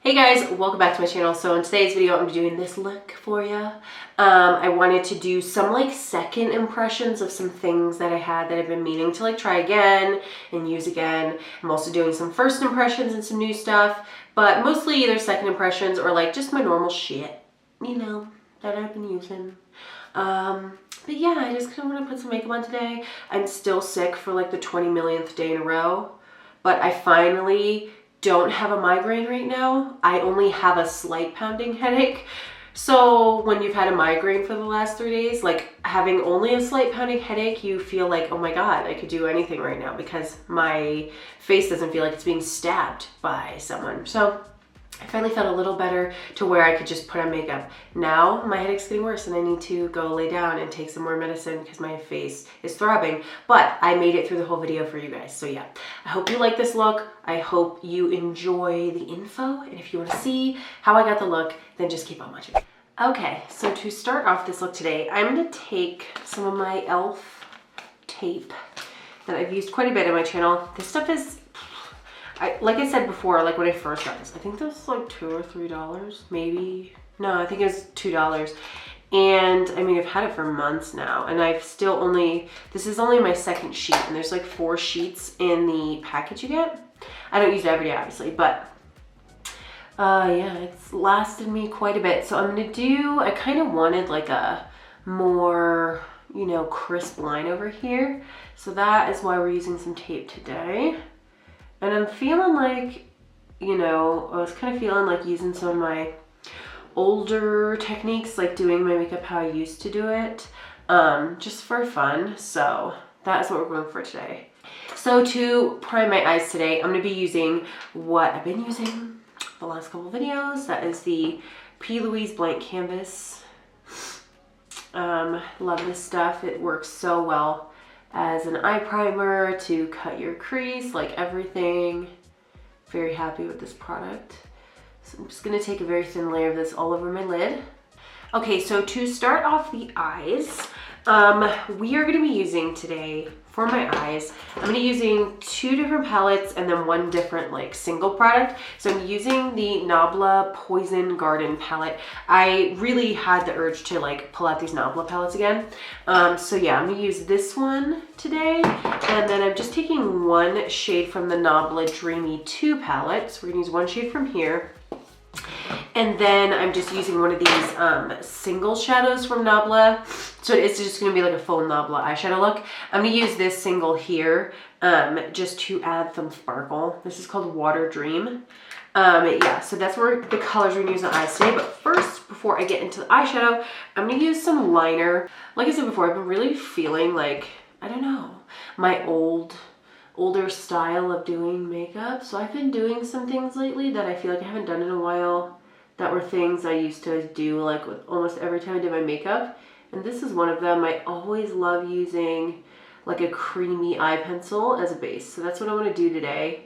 Hey guys, welcome back to my channel. So in today's video, I'm doing this look for you. I wanted to do some like second impressions of some things that I had that I've been meaning to like try again and use again. I'm also doing some first impressions and some new stuff, but mostly either second impressions or like just my normal shit, you know, that I've been using. But yeah, I just kind of want to put some makeup on today. I'm still sick for like the 20 millionth day in a row, but I finally don't have a migraine right now. I only have a slight pounding headache. So when you've had a migraine for the last 3 days, like having only a slight pounding headache, you feel like, oh my God, I could do anything right now because my face doesn't feel like it's being stabbed by someone. So I finally felt a little better to where I could just put on makeup. Now my headache's getting worse and I need to go lay down and take some more medicine because my face is throbbing. But I made it through the whole video for you guys. So yeah, I hope you like this look. I hope you enjoy the info. And if you want to see how I got the look, then just keep on watching. Okay, so to start off this look today, I'm going to take some of my e.l.f. tape that I've used quite a bit on my channel. This stuff is, like I said before, like when I first got this, I think this was like $2 or $3, maybe. No, I think it was $2. And I mean, I've had it for months now and I've still only, this is only my second sheet and there's like 4 sheets in the package you get. I don't use it every day, obviously, but yeah, it's lasted me quite a bit. So I'm gonna do, I kind of wanted like a more, you know, crisp line over here. So that is why we're using some tape today. And I'm feeling like, you know, I was kind of feeling like using some of my older techniques, like doing my makeup how I used to do it, just for fun. So that is what we're going for today. So to prime my eyes today, I'm going to be using what I've been using the last couple videos. That is the LOUISE Blank Canvas. Love this stuff. It works so well as an eye primer to cut your crease, like everything. Very happy with this product. So I'm just gonna take a very thin layer of this all over my lid. Okay, so to start off the eyes, we are gonna be using today, for my eyes, I'm gonna be using 2 different palettes and then 1 different like single product. So I'm using the NABLA Poison Garden palette. I really had the urge to like pull out these NABLA palettes again. So yeah, I'm gonna use this one today. And then I'm just taking 1 shade from the NABLA Dreamy 2 palette. So we're gonna use 1 shade from here. And then I'm just using one of these single shadows from NABLA. So it's just going to be like a full NABLA eyeshadow look. I'm going to use this single here just to add some sparkle. This is called Water Dream. Yeah, so that's where the colors we're going to use on the eyes today. But first, before I get into the eyeshadow, I'm going to use some liner. Like I said before, I've been really feeling like, I don't know, my older style of doing makeup. So I've been doing some things lately that I feel like I haven't done in a while that were things I used to do like with almost every time I did my makeup. And this is one of them. I always love using like a creamy eye pencil as a base. So that's what I want to do today.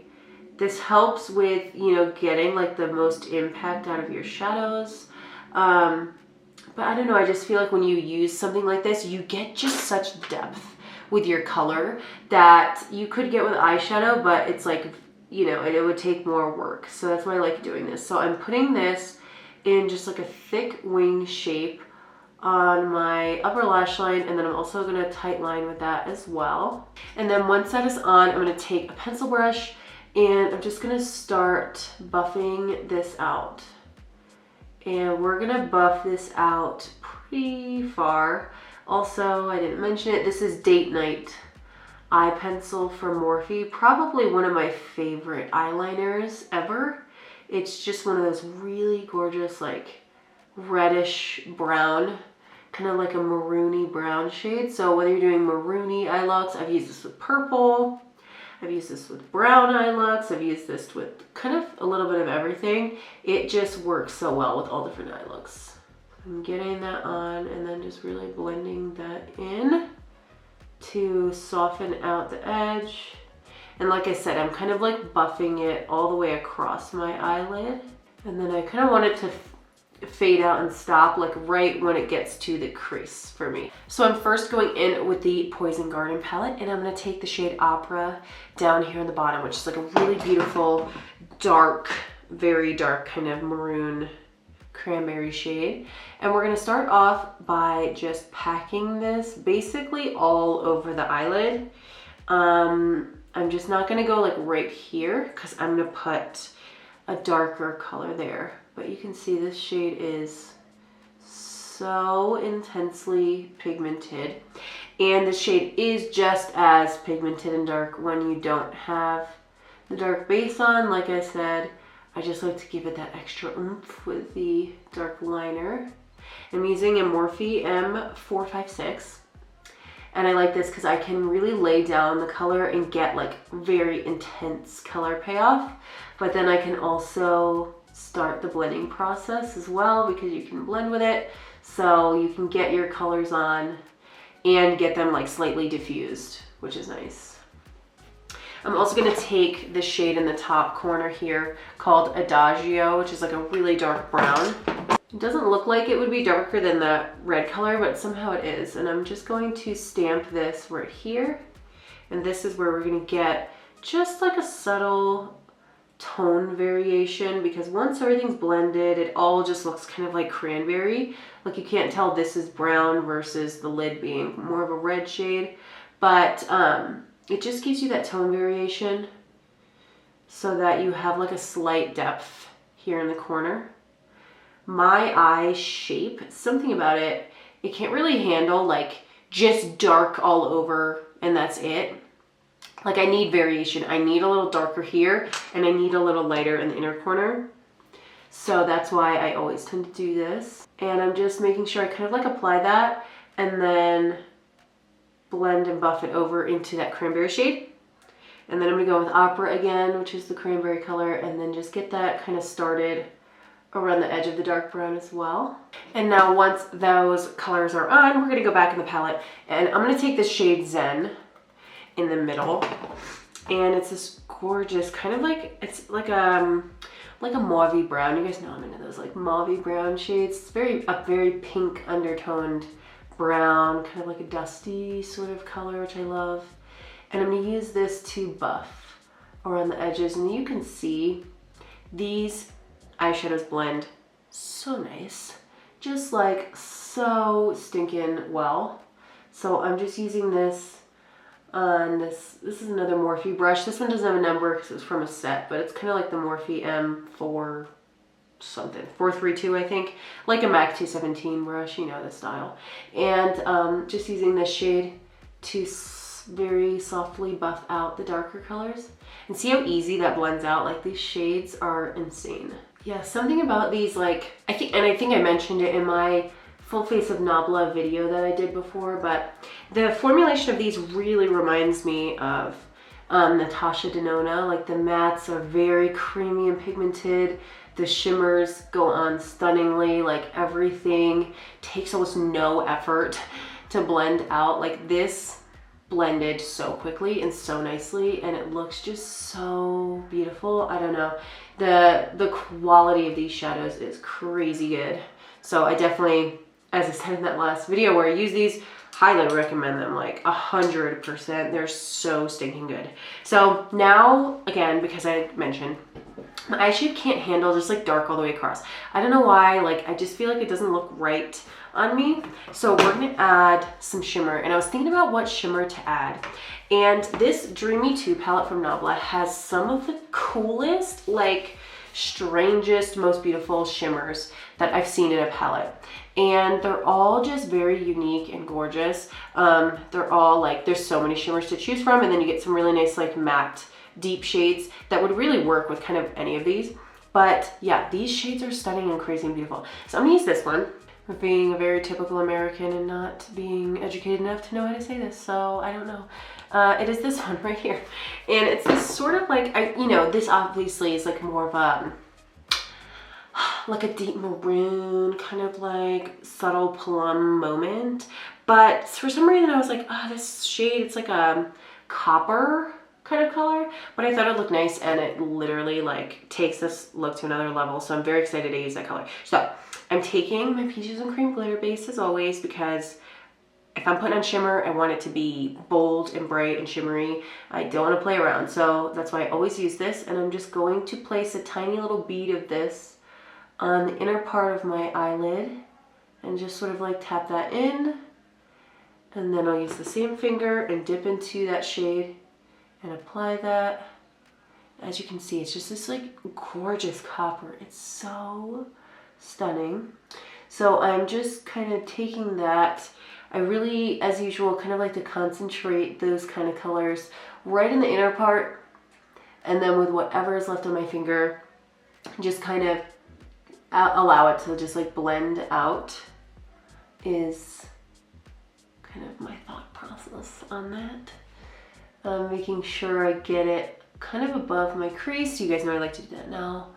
This helps with, you know, getting like the most impact out of your shadows. But I don't know, I just feel like when you use something like this, you get just such depth with your color that you could get with eyeshadow, but it's like, you know, and it would take more work. So that's why I like doing this. So I'm putting this in just like a thick wing shape on my upper lash line, and then I'm also going to tight line with that as well. And then once that is on, I'm going to take a pencil brush and I'm just going to start buffing this out. And we're going to buff this out pretty far. Also, I didn't mention it, this is Date Night eye pencil from Morphe. Probably one of my favorite eyeliners ever. It's just one of those really gorgeous, like reddish brown, kind of like a maroony brown shade. So whether you're doing maroony eye looks, I've used this with purple, I've used this with brown eye looks, I've used this with kind of a little bit of everything. It just works so well with all different eye looks. I'm getting that on and then just really blending that in to soften out the edge. And like I said, I'm kind of like buffing it all the way across my eyelid. And then I kind of want it to fade out and stop like right when it gets to the crease for me. So I'm first going in with the Poison Garden palette and I'm going to take the shade Opera down here on the bottom, which is like a really beautiful dark very dark kind of maroon cranberry shade. And we're gonna start off by just packing this basically all over the eyelid. I'm just not gonna go like right here because I'm gonna put a darker color there. But you can see this shade is so intensely pigmented. And the shade is just as pigmented and dark when you don't have the dark base on. Like I said, I just like to give it that extra oomph with the dark liner. I'm using a Morphe M456. And I like this because I can really lay down the color and get like very intense color payoff. But then I can also start the blending process as well because you can blend with it. So you can get your colors on and get them like slightly diffused, which is nice. I'm also gonna take the shade in the top corner here called Adagio, which is like a really dark brown. It doesn't look like it would be darker than the red color, but somehow it is. And I'm just going to stamp this right here. And this is where we're gonna get just like a subtle tone variation, because once everything's blended, it all just looks kind of like cranberry. Like you can't tell this is brown versus the lid being more of a red shade, but it just gives you that tone variation so that you have like a slight depth here in the corner. My eye shape, something about it, it can't really handle like just dark all over and that's it. Like I need variation. I need a little darker here and I need a little lighter in the inner corner. So that's why I always tend to do this. And I'm just making sure I kind of like apply that and then blend and buff it over into that cranberry shade. And then I'm gonna go with Opera again, which is the cranberry color, and then just get that kind of started around the edge of the dark brown as well. And now once those colors are on, we're gonna go back in the palette and I'm gonna take this shade Zen in the middle. And it's this gorgeous kind of like, it's like a mauve brown. You guys know I'm into those like mauve brown shades. It's a very pink undertoned brown, kind of like a dusty sort of color, which I love. And I'm gonna use this to buff around the edges. And you can see these eyeshadows blend so nice, just like so stinking well. So I'm just using this on this is another Morphe brush. This one doesn't have a number because it was from a set, but it's kind of like the Morphe M4 something, 432 I think, like a MAC 217 brush, you know the style. And just using this shade to very softly buff out the darker colors. And see how easy that blends out? Like these shades are insane. Yeah, something about these, like, I think I mentioned it in my full face of NABLA video that I did before, but the formulation of these really reminds me of Natasha Denona. Like the mattes are very creamy and pigmented. The shimmers go on stunningly. Like everything takes almost no effort to blend out. Like this blended so quickly and so nicely, and it looks just so beautiful. I don't know. The quality of these shadows is crazy good. So I definitely, as I said in that last video where I use these, highly recommend them, like 100%. They're so stinking good. So now, again, because I mentioned, my eye shape can't handle just like dark all the way across. I don't know why, like I just feel like it doesn't look right on me. So we're gonna add some shimmer, and I was thinking about what shimmer to add. And this Dreamy 2 palette from NABLA has some of the coolest, like strangest, most beautiful shimmers that I've seen in a palette. And they're all just very unique and gorgeous. They're all like, there's so many shimmers to choose from, and then you get some really nice like matte deep shades that would really work with kind of any of these. But yeah, these shades are stunning and crazy and beautiful. So I'm gonna use this one for being a very typical American and not being educated enough to know how to say this, so I don't know. It is this one right here. And it's this sort of like, you know, this obviously is like more of a, like a deep maroon, kind of like subtle plum moment. But for some reason I was like, oh, this shade, it's like a copper kind of color, but I thought it looked nice, and it literally like takes this look to another level. So I'm very excited to use that color. So I'm taking my Peaches and Cream glitter base as always, because if I'm putting on shimmer, I want it to be bold and bright and shimmery. I don't want to play around, so that's why I always use this. And I'm just going to place a tiny little bead of this on the inner part of my eyelid and just sort of like tap that in. And then I'll use the same finger and dip into that shade and apply that. As you can see, it's just this like gorgeous copper. It's so stunning. So I'm just kind of taking that. I really, as usual, kind of like to concentrate those kind of colors right in the inner part, and then with whatever is left on my finger, just kind of allow it to just like blend out, is kind of my thought process on that. Making sure I get it kind of above my crease. You guys know I like to do that now,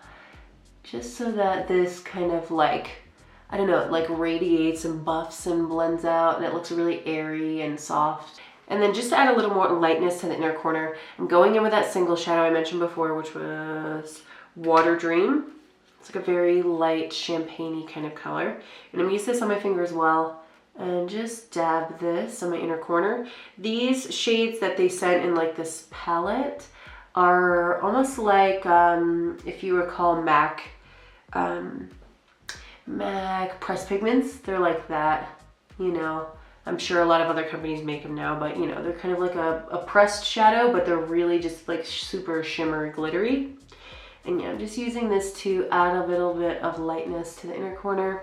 just so that this kind of like, I don't know, it like radiates and buffs and blends out, and it looks really airy and soft. And then just to add a little more lightness to the inner corner, I'm going in with that single shadow I mentioned before, which was Water Dream. It's like a very light champagne-y kind of color. And I'm gonna use this on my finger as well, and just dab this on my inner corner. These shades that they sent in like this palette are almost like, if you recall MAC pressed pigments, they're like that, you know. I'm sure a lot of other companies make them now, but you know, they're kind of like a pressed shadow, but they're really just like super shimmer glittery. And yeah, I'm just using this to add a little bit of lightness to the inner corner,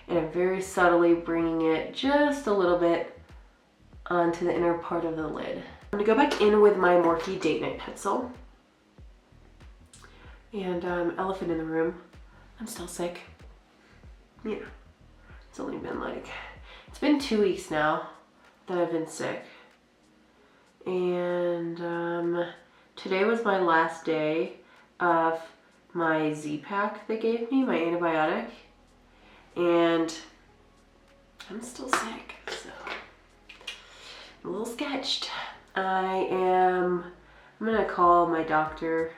and I'm very subtly bringing it just a little bit onto the inner part of the lid. I'm gonna go back in with my Morphe Date Night pencil. And elephant in the room, I'm still sick. Yeah, it's only been like, it's been 2 weeks now that I've been sick. And today was my last day of my Z-Pack they gave me, my antibiotic. And I'm still sick, so I'm a little sketched. I'm gonna call my doctor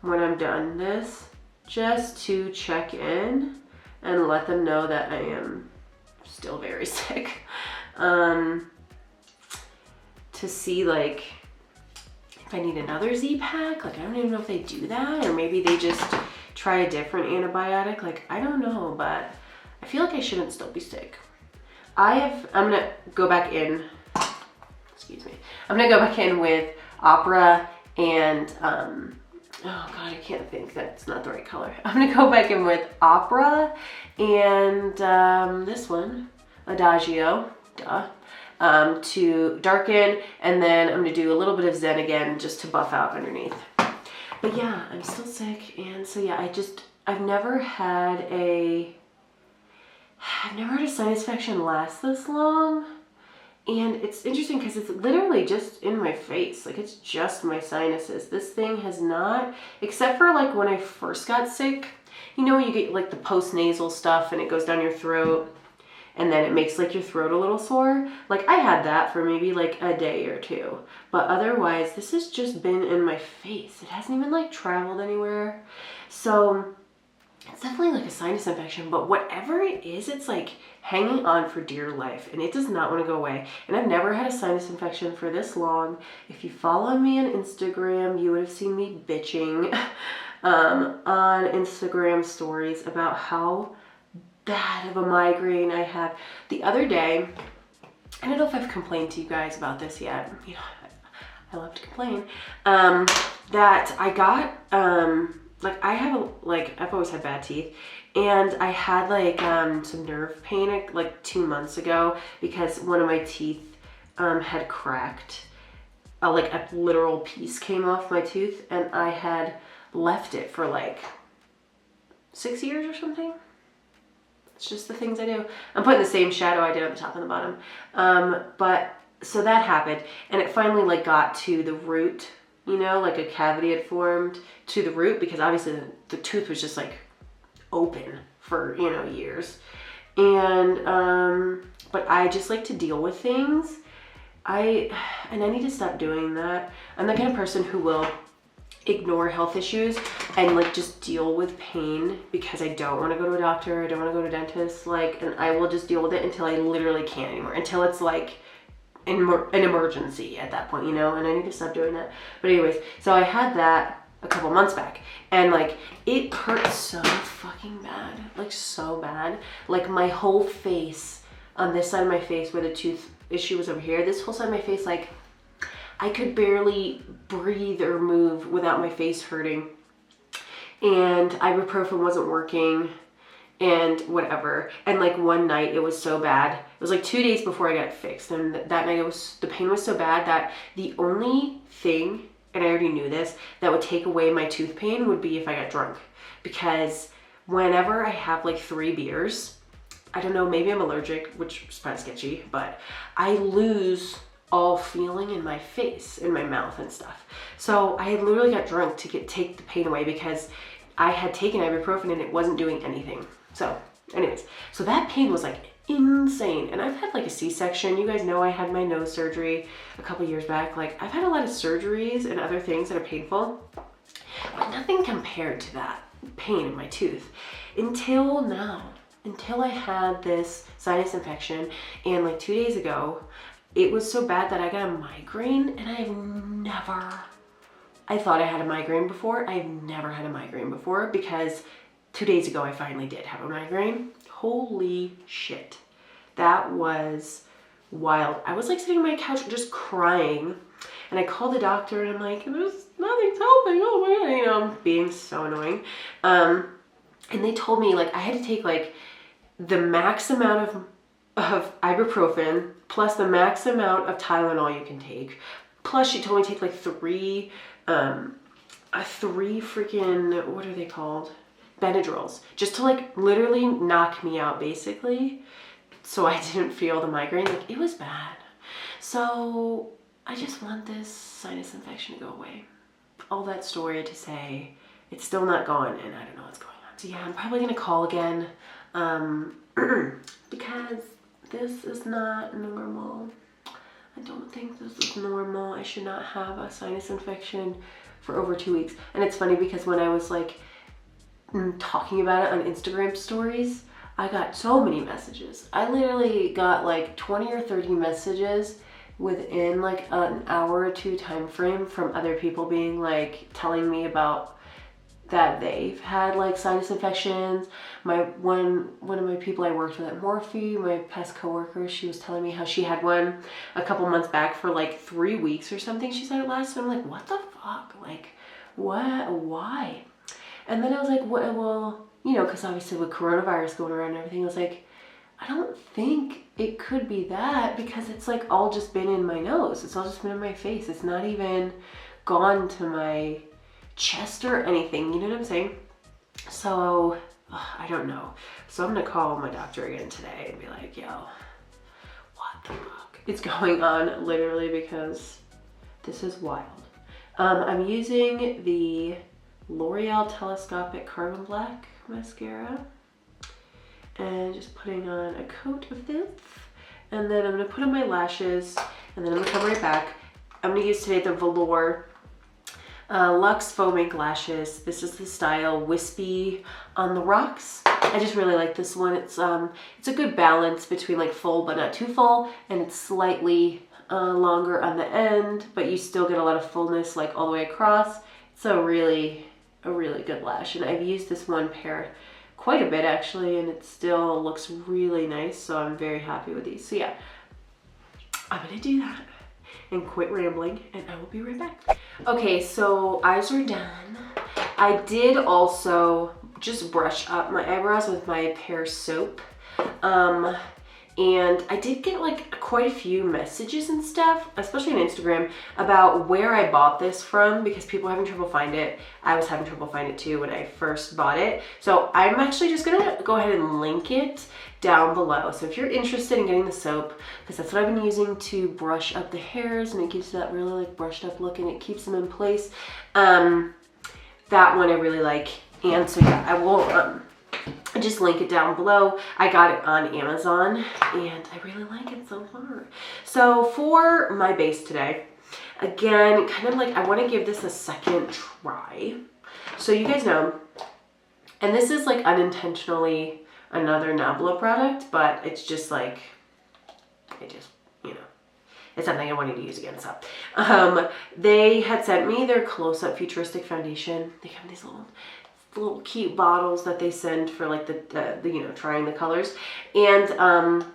when I'm done this, just to check in and let them know that I am still very sick. To see like if I need another Z-Pack. Like I don't even know if they do that, or maybe they just try a different antibiotic. Like I don't know, but I feel like I shouldn't still be sick. I'm gonna go back in, excuse me. I'm gonna go back in with Opera and oh God, I can't think, that's not the right color. I'm gonna go back in with Opera and this one, Adagio, duh, to darken, and then I'm gonna do a little bit of Zen again just to buff out underneath. But yeah, I'm still sick, and so yeah, I've never had a sinus infection last this long. And it's interesting because it's literally just in my face. Like it's just my sinuses. This thing has not, except for like when I first got sick, you know, when you get like the post-nasal stuff and it goes down your throat and then it makes like your throat a little sore. Like I had that for maybe like a day or two, but otherwise this has just been in my face. It hasn't even like traveled anywhere. So it's definitely like a sinus infection, but whatever it is, it's like hanging on for dear life, and it does not want to go away. And I've never had a sinus infection for this long. If you follow me on Instagram, you would have seen me bitching on Instagram stories about how bad of a migraine I had. The other day, I don't know if I've complained to you guys about this yet. You know, I love to complain. That I got, like I have I've always had bad teeth, and I had like some nerve pain like 2 months ago because one of my teeth had cracked. Like a literal piece came off my tooth, and I had left it for like 6 years or something. It's just the things I do. I'm putting the same shadow I did on the top and the bottom. But so that happened, and it finally like got to the root, you know, like a cavity had formed to the root, because obviously the tooth was just like open for, you know, years. And but I just like to deal with things. I need to stop doing that. I'm the kind of person who will, ignore health issues and like just deal with pain because I don't want to go to a doctor, I don't want to go to a dentist, like, and I will just deal with it until I literally can't anymore, until it's like an emergency at that point, you know, and I need to stop doing that. But anyways, so I had that a couple months back, and like it hurt so fucking bad, like so bad, like my whole face, on this side of my face where the tooth issue was over here, this whole side of my face, like I could barely breathe or move without my face hurting, and ibuprofen wasn't working and whatever. And like one night it was so bad, it was like 2 days before I got it fixed, and that night it was, the pain was so bad that the only thing, and I already knew this, that would take away my tooth pain would be if I got drunk. Because whenever I have like 3 beers, I don't know, maybe I'm allergic, which is probably sketchy, but I lose all feeling in my face, in my mouth and stuff. So I had literally got drunk to take the pain away because I had taken ibuprofen and it wasn't doing anything. So anyways, so that pain was like insane. And I've had like a C-section. You guys know I had my nose surgery a couple years back. Like I've had a lot of surgeries and other things that are painful, but nothing compared to that pain in my tooth until now, until I had this sinus infection. And like 2 days ago, it was so bad that I got a migraine, and I thought I had a migraine before. I've never had a migraine before, because 2 days ago I finally did have a migraine. Holy shit. That was wild. I was like sitting on my couch just crying, and I called the doctor and I'm like, there's nothing's helping. Oh my God, you know, I'm being so annoying. And they told me like I had to take like the max amount of ibuprofen plus the max amount of Tylenol you can take. Plus she told me to take like three freaking, what are they called? Benadryls, just to like literally knock me out basically, so I didn't feel the migraine. Like it was bad. So I just want this sinus infection to go away. All that story to say it's still not gone, and I don't know what's going on. So yeah, I'm probably gonna call again because this is not normal. I don't think this is normal. I should not have a sinus infection for over 2 weeks. And it's funny because when I was like talking about it on Instagram stories, I got so many messages. I literally got like 20 or 30 messages within like an hour or 2 time frame from other people being like telling me about that they've had like sinus infections. One of my people I worked with at MORPHE, my past coworker, she was telling me how she had one a couple months back for like 3 weeks or something. She said it lasted. I'm like, what the fuck? Like, what? Why? And then I was like, well, you know, because obviously with coronavirus going around and everything, I was like, I don't think it could be that, because it's like all just been in my nose. It's all just been in my face. It's not even gone to my chest or anything, you know what I'm saying? So I don't know. So I'm gonna call my doctor again today and be like, yo, what the fuck is going on, literally, because this is wild. I'm using the L'Oreal Telescopic Carbon Black mascara and just putting on a coat of this, and then I'm gonna put on my lashes, and then I'm gonna come right back. I'm gonna use today the Velour Luxe Faux Mink Lashes. This is the style Wispy on the Rocks. I just really like this one. It's a good balance between like full but not too full, and it's slightly longer on the end, but you still get a lot of fullness like all the way across. It's a really good lash, and I've used this one pair quite a bit actually, and it still looks really nice, so I'm very happy with these. So yeah, I'm gonna do that and quit rambling, and I will be right back. Okay, so eyes are done. I did also just brush up my eyebrows with my PEARS soap. And I did get like quite a few messages and stuff, especially on Instagram, about where I bought this from, because people are having trouble find it. I was having trouble find it too when I first bought it. So I'm actually just gonna go ahead and link it down below. So if you're interested in getting the soap, because that's what I've been using to brush up the hairs, and it gives you that really like brushed up look, and it keeps them in place. That one I really like. And so yeah, I will just link it down below. I got it on Amazon and I really like it so far. So for my base today, Again, kind of like I want to give this a second try. So you guys know, and this is like unintentionally another NABLA product, but it's just like, I just, you know, it's something I wanted to use again. So they had sent me their Close-Up Futuristic Foundation. They have these little cute bottles that they send for like the you know, trying the colors. And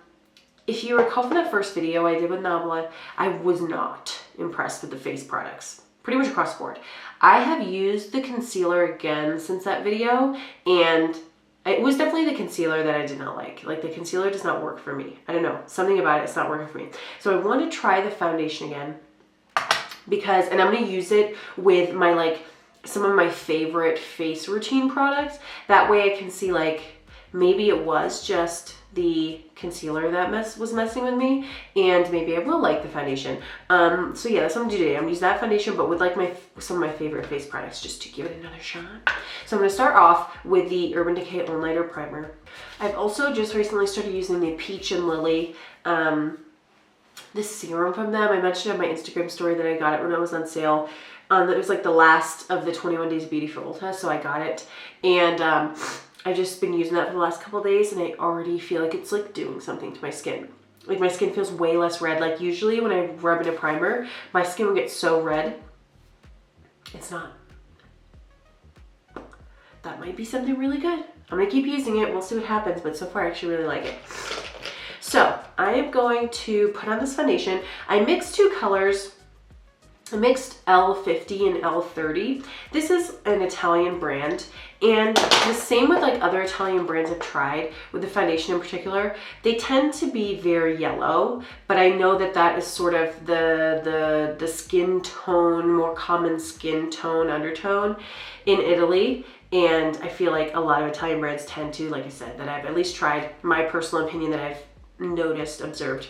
if you recall from that first video I did with NABLA, I was not impressed with the face products, pretty much across the board. I have used the concealer again since that video, and it was definitely the concealer that I did not like. Like, the concealer does not work for me. I don't know, something about it's not working for me. So I want to try the foundation again because, and I'm going to use it with my, like, some of my favorite face routine products. That way I can see, like, maybe it was just the concealer that was messing with me, and maybe I will like the foundation. So yeah, that's what I'm gonna do today. I'm gonna use that foundation, but with like some of my favorite face products, just to give it another shot. So I'm gonna start off with the Urban Decay All-Nighter Primer. I've also just recently started using the Peach and Lily, this serum from them. I mentioned on my Instagram story that I got it when it was on sale. It was like the last of the 21 Days Beauty for Ulta, so I got it. And I've just been using that for the last couple of days, and I already feel like it's like doing something to my skin. Like, my skin feels way less red. Like, usually when I rub in a primer, my skin will get so red. It's not. That might be something really good. I'm gonna keep using it. We'll see what happens, but so far I actually really like it. So I am going to put on this foundation. I mixed two colors. I mixed L50 and L30. This is an Italian brand, and the same with like other Italian brands I've tried, with the foundation in particular, they tend to be very yellow, but I know that that is sort of the skin tone, more common skin tone undertone in Italy. And I feel like a lot of Italian brands tend to, like I said, that I've at least tried, my personal opinion that I've noticed, observed,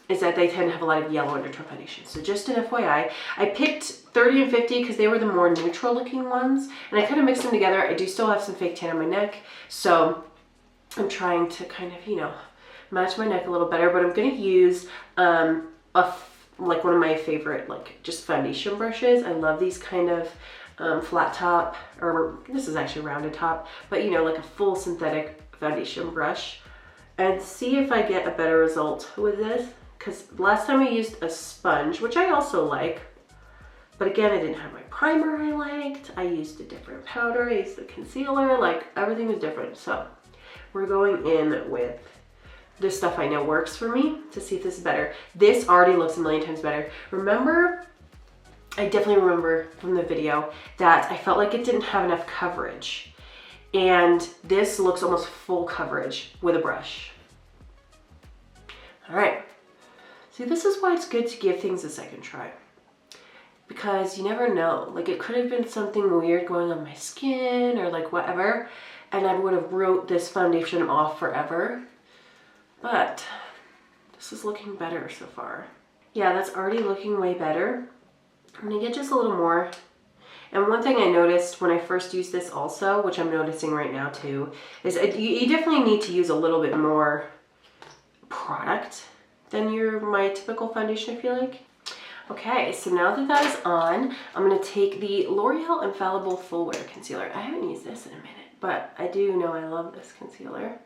is that they tend to have a lot of yellow undertone foundation. So just an FYI, I picked 30 and 50 because they were the more neutral looking ones, and I kind of mixed them together. I do still have some fake tan on my neck, so I'm trying to kind of, you know, match my neck a little better, but I'm going to use like one of my favorite, like, just foundation brushes. I love these kind of flat top, or this is actually rounded top, but you know, like a full synthetic foundation brush, and see if I get a better result with this. Because last time I used a sponge, which I also like, but again, I didn't have my primer I liked. I used a different powder, I used the concealer, like everything was different. So we're going in with the stuff I know works for me to see if this is better. This already looks a million times better. Remember, I definitely remember from the video that I felt like it didn't have enough coverage. And this looks almost full coverage with a brush. All right. See, this is why it's good to give things a second try, because you never know. Like, it could have been something weird going on my skin or like whatever, and I would have wrote this foundation off forever. But this is looking better so far. Yeah, that's already looking way better. I'm gonna get just a little more. And one thing I noticed when I first used this also, which I'm noticing right now too, is you definitely need to use a little bit more product than my typical foundation, I feel like. Okay, so now that that is on, I'm gonna take the L'Oreal Infallible Full Wear Concealer. I haven't used this in a minute, but I do know I love this concealer.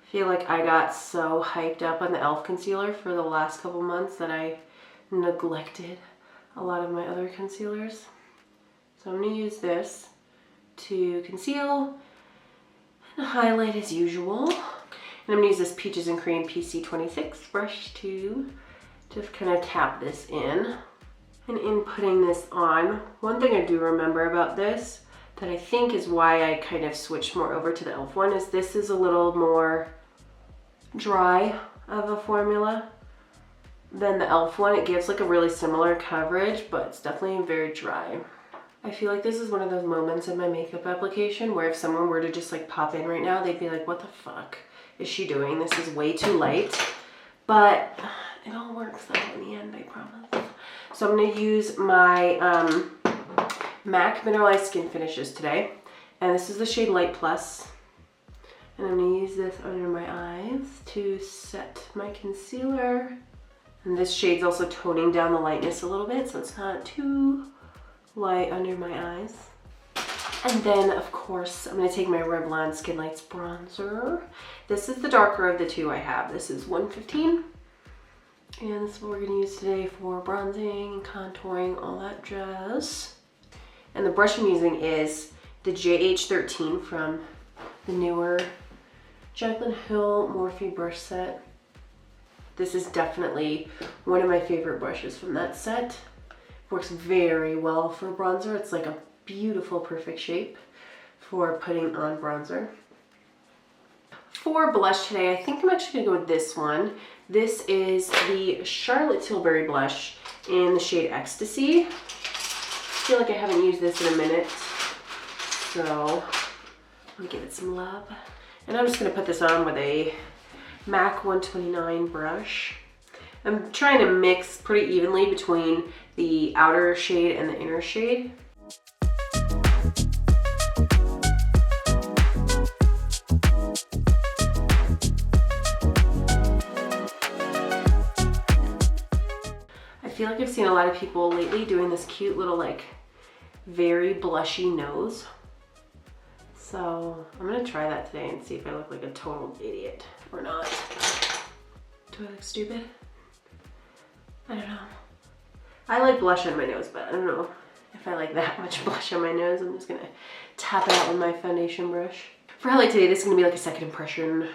I feel like I got so hyped up on the e.l.f. concealer for the last couple months that I neglected a lot of my other concealers. So I'm gonna use this to conceal and highlight as usual. And I'm gonna use this Peaches and Cream PC26 brush to just kind of tap this in. And in putting this on, one thing I do remember about this that I think is why I kind of switched more over to the e.l.f. one is this is a little more dry of a formula than the e.l.f. one. It gives like a really similar coverage, but it's definitely very dry. I feel like this is one of those moments in my makeup application where if someone were to just like pop in right now, they'd be like, what the fuck is she doing? This is way too light. But it all works though in the end, I promise. So I'm gonna use my MAC Mineralized Skin Finishes today. And this is the shade Light Plus. And I'm gonna use this under my eyes to set my concealer And this shade's also toning down the lightness a little bit, so it's not too light under my eyes. And then, of course, I'm going to take my Revlon SKINLIGHTS bronzer. This is the darker of the two I have. This is 115. And this is what we're going to use today for bronzing, contouring, all that jazz. And the brush I'm using is the JH13 from the newer Jaclyn Hill Morphe brush set. This is definitely one of my favorite brushes from that set. Works very well for bronzer. It's like a beautiful, perfect shape for putting on bronzer. For blush today, I think I'm actually gonna go with this one. This is the Charlotte Tilbury blush in the shade Ecstasy. I feel like I haven't used this in a minute, so I'll give it some love. And I'm just gonna put this on with a MAC 129 brush. I'm trying to mix pretty evenly between the outer shade and the inner shade. I feel like I've seen a lot of people lately doing this cute little like very blushy nose. So I'm gonna try that today and see if I look like a total idiot or not. Do I look stupid? I don't know. I like blush on my nose, but I don't know if I like that much blush on my nose. I'm just gonna tap it out with my foundation brush. For highlight today, this is gonna be like a second impression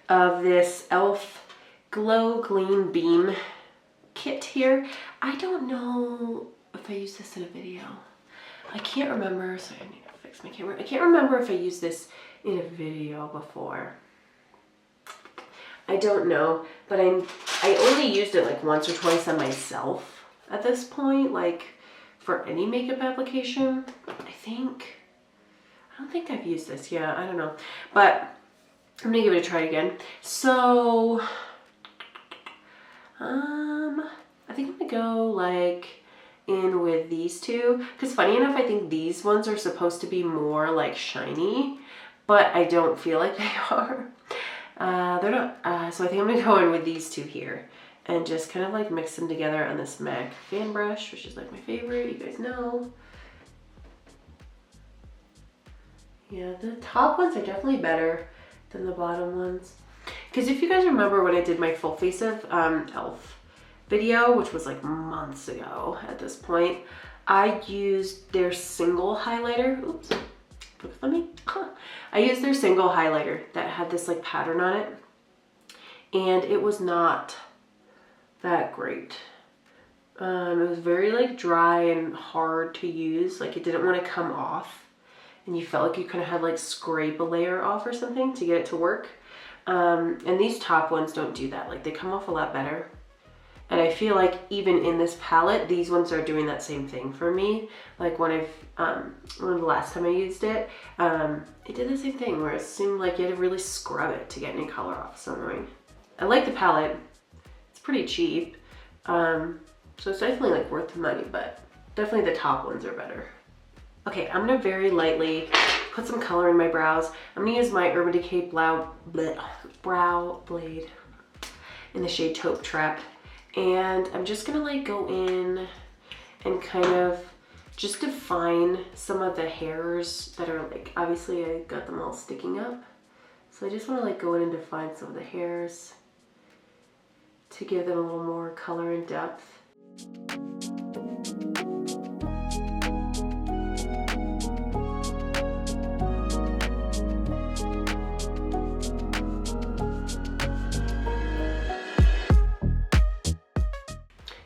of this e.l.f. Glow Gleam Beam kit here. I don't know if I used this in a video. I can't remember, so I need to fix my camera. I can't remember if I used this in a video before. I don't know, but I only used it like once or twice on myself at this point, like for any makeup application, I don't think I've used this yet. I don't know, but I'm gonna give it a try again. So, I think I'm gonna go like in with these two, because funny enough, I think these ones are supposed to be more like shiny, but I don't feel like they are. They're not, so I think I'm gonna go in with these two here and just kind of like mix them together on this MAC fan brush, which is like my favorite, you guys know. Yeah, the top ones are definitely better than the bottom ones. Because if you guys remember when I did my full face of e.l.f. video, which was like months ago at this point, I used their single highlighter. Oops, let me. I used their single highlighter that had this like pattern on it, and it was not that great. It was very like dry and hard to use. Like it didn't want to come off, and you felt like you kind of had like scrape a layer off or something to get it to work. And these top ones don't do that. Like they come off a lot better. And I feel like even in this palette, these ones are doing that same thing for me. Like when the last time I used it, it did the same thing where it seemed like you had to really scrub it to get any color off. So annoying. I like the palette. It's pretty cheap. So it's definitely like worth the money, but definitely the top ones are better. Okay, I'm gonna very lightly put some color in my brows. I'm gonna use my Urban Decay brow blade in the shade Taupe Trap. And I'm just gonna like go in and kind of just define some of the hairs that are like, obviously I got them all sticking up. So I just wanna like go in and define some of the hairs to give them a little more color and depth.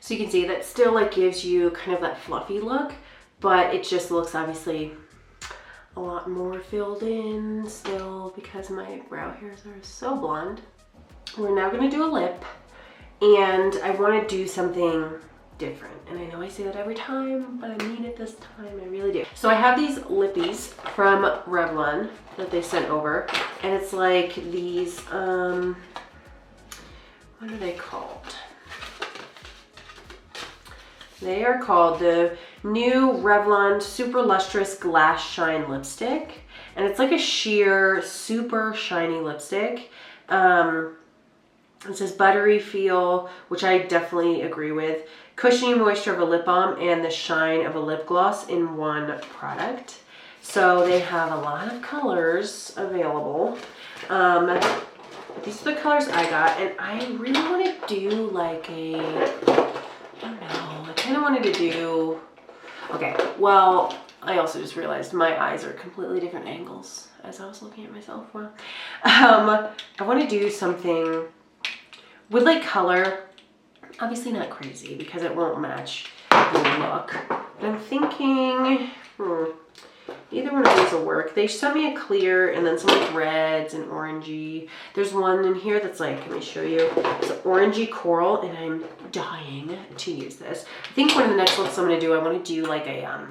So you can see that still like gives you kind of that fluffy look, but it just looks obviously a lot more filled in still because my brow hairs are so blonde. We're now gonna do a lip, and I wanna do something different. And I know I say that every time, but I mean it this time, I really do. So I have these lippies from Revlon that they sent over, and it's like these, what are they called? They are called the new Revlon Super Lustrous Glass Shine Lipstick. And it's like a sheer, super shiny lipstick. It says buttery feel, which I definitely agree with. Cushiony moisture of a lip balm and the shine of a lip gloss in one product. So they have a lot of colors available. These are the colors I got, and I really want to do like a, I don't know, I kind of wanted to do, okay, well, I also just realized my eyes are completely different angles as I was looking at myself. Well, I want to do something with like color, obviously not crazy because it won't match the look, but I'm thinking, either one of these will work. They sent me a clear and then some like reds and orangey. There's one in here that's like, let me show you. It's an orangey coral and I'm dying to use this. I think one of the next looks I'm gonna do, I wanna do like a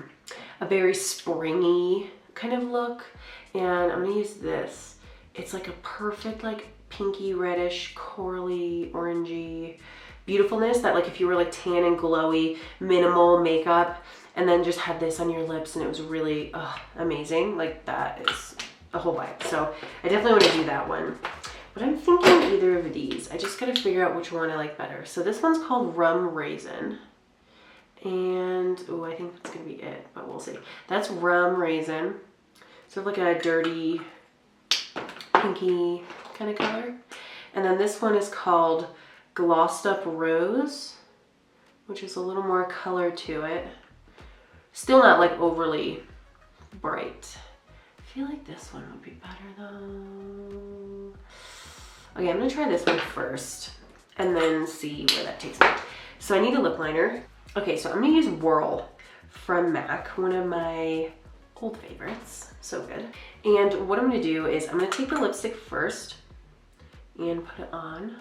very springy kind of look. And I'm gonna use this. It's like a perfect like pinky reddish, corally, orangey beautifulness that like if you were like tan and glowy, minimal makeup, and then just had this on your lips and it was really amazing. Like that is a whole vibe. So I definitely want to do that one. But I'm thinking either of these. I just gotta figure out which one I like better. So this one's called Rum Raisin. And, oh, I think that's gonna be it, but we'll see. That's Rum Raisin. Sort of like a dirty, pinky kind of color. And then this one is called Glossed Up Rose, which is a little more color to it. Still not like overly bright. I feel like this one would be better though. Okay, I'm gonna try this one first and then see where that takes me. So I need a lip liner. Okay, so I'm gonna use WHIRL from MAC, one of my old favorites, so good. And what I'm gonna do is I'm gonna take the lipstick first and put it on.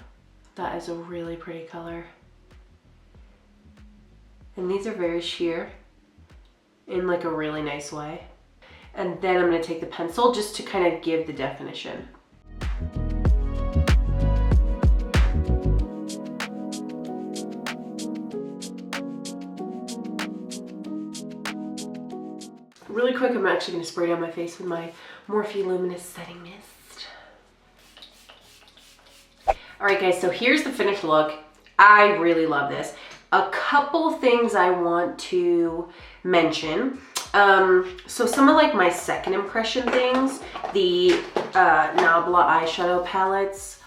That is a really pretty color. And these are very sheer in like a really nice way. And then I'm gonna take the pencil just to kind of give the definition. Really quick, I'm actually gonna spray down my face with my Morphe Luminous Setting Mist. All right guys, so here's the finished look. I really love this. A couple things I want to mention. So some of like my second impression things, the NABLA eyeshadow palettes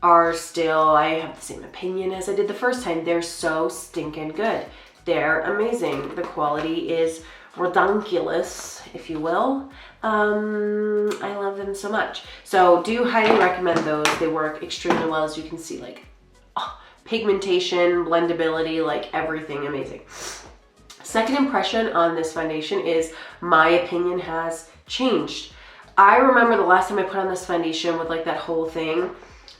are still, I have the same opinion as I did the first time. They're so stinking good. They're amazing. The quality is redonkulous, if you will. I love them so much. So do highly recommend those. They work extremely well, as you can see, like pigmentation, blendability, like everything amazing. Second impression on this foundation is my opinion has changed. I remember the last time I put on this foundation with like that whole thing,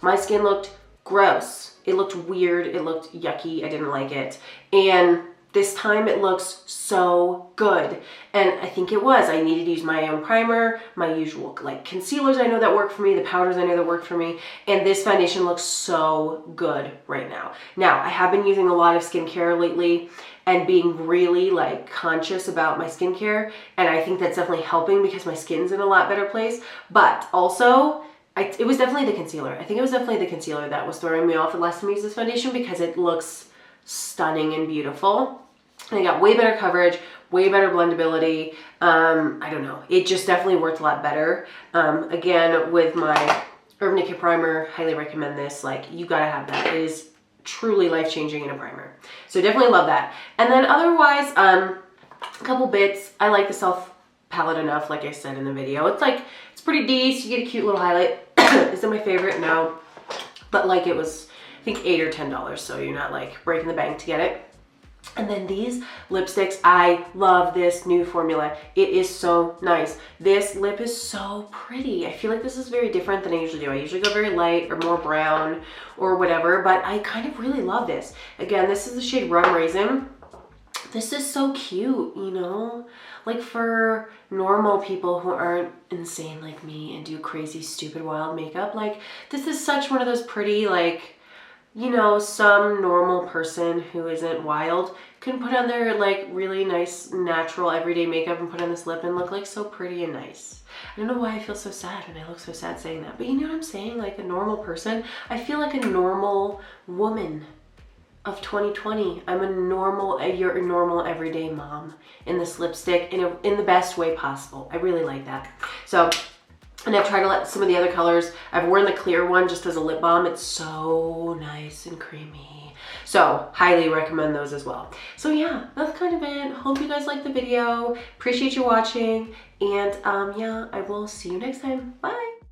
my skin looked gross. It looked weird. It looked yucky. I didn't like it. And this time it looks so good. And I think it was. I needed to use my own primer, my usual like concealers I know that work for me, the powders I know that work for me. And this foundation looks so good right now. Now, I have been using a lot of skincare lately and being really like conscious about my skincare. And I think that's definitely helping because my skin's in a lot better place. But also, it was definitely the concealer. I think it was definitely the concealer that was throwing me off the last time I used this foundation because it looks stunning and beautiful. And I got way better coverage, way better blendability. I don't know. It just definitely worked a lot better. Again, with my Urban Decay primer, highly recommend this. Like, you gotta have that. It is truly life-changing in a primer. So definitely love that. And then otherwise, a couple bits. I like the Self palette enough, like I said in the video. It's like, it's pretty decent. You get a cute little highlight. Is it my favorite? No. But like it was, I think $8 or $10, so you're not like breaking the bank to get it. And then these lipsticks, I love this new formula. It is so nice. This lip is so pretty. I feel like this is very different than I usually do. I usually go very light or more brown or whatever, but I kind of really love this. Again, this is the shade Rum Raisin. This is so cute, you know? Like for normal people who aren't insane like me and do crazy, stupid, wild makeup, like this is such one of those pretty, like, you know, some normal person who isn't wild can put on their like really nice natural everyday makeup and put on this lip and look like so pretty and nice. I don't know why I feel so sad when I look so sad saying that, but you know what I'm saying? Like a normal person. I feel like a normal woman of 2020. I'm a normal, you're a normal everyday mom in this lipstick in the best way possible. I really like that. So, and I've tried to let some of the other colors. I've worn the clear one just as a lip balm. It's so nice and creamy. So highly recommend those as well. So yeah, that's kind of it. Hope you guys liked the video. Appreciate you watching. And yeah, I will see you next time. Bye.